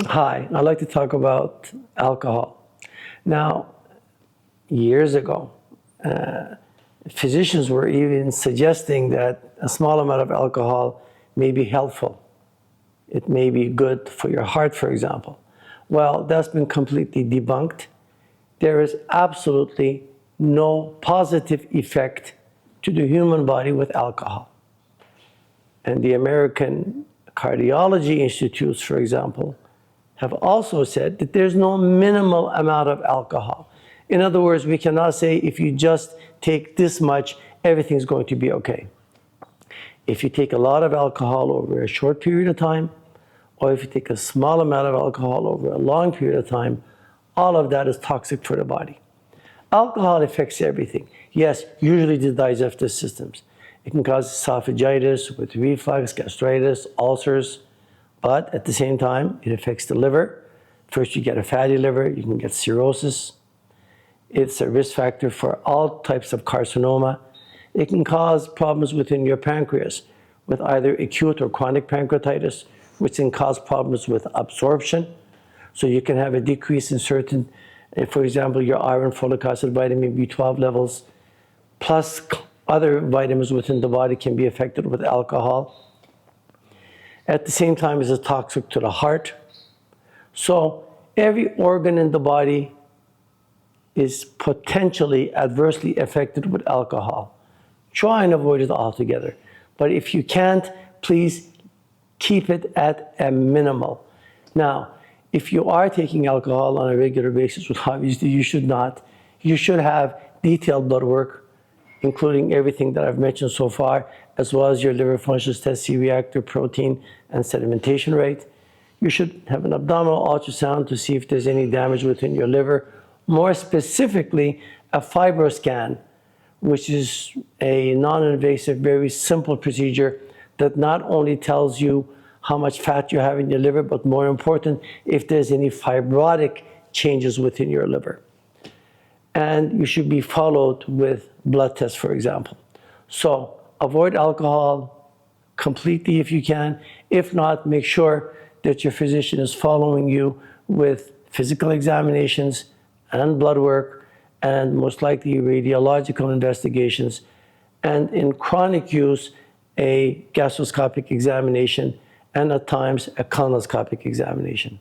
Hi, I'd like to talk about alcohol. Now, years ago, physicians were even suggesting that a small amount of alcohol may be helpful. It may be good for your heart, for example. Well, that's been completely debunked. There is absolutely no positive effect to the human body with alcohol. And the American Cardiology Institutes, for example, have also said that there's no minimal amount of alcohol. In other words, we cannot say if you just take this much, everything's going to be okay. If you take a lot of alcohol over a short period of time, or if you take a small amount of alcohol over a long period of time, all of that is toxic for the body. Alcohol affects everything. Yes, usually the digestive systems. It can cause esophagitis with reflux, gastritis, ulcers, but at the same time, it affects the liver. First, you get a fatty liver, you can get cirrhosis. It's a risk factor for all types of carcinoma. It can cause problems within your pancreas with either acute or chronic pancreatitis, which can cause problems with absorption. So you can have a decrease in certain, for example, your iron, folic acid, vitamin B12 levels, plus other vitamins within the body can be affected with alcohol. At the same time, it's toxic to the heart. So every organ in the body is potentially adversely affected with alcohol. Try and avoid it altogether. But if you can't, please keep it at a minimal. Now, if you are taking alcohol on a regular basis, which obviously you should not, you should have detailed blood work, including everything that I've mentioned so far, as well as your liver functions test, C-reactive protein, and sedimentation rate. You should have an abdominal ultrasound to see if there's any damage within your liver. More specifically, a FibroScan, which is a non-invasive, very simple procedure that not only tells you how much fat you have in your liver, but more important, if there's any fibrotic changes within your liver. And you should be followed with blood tests, for example. So avoid alcohol completely if you can. If not, make sure that your physician is following you with physical examinations and blood work, and most likely radiological investigations, and in chronic use, a gastroscopic examination, and at times a colonoscopic examination.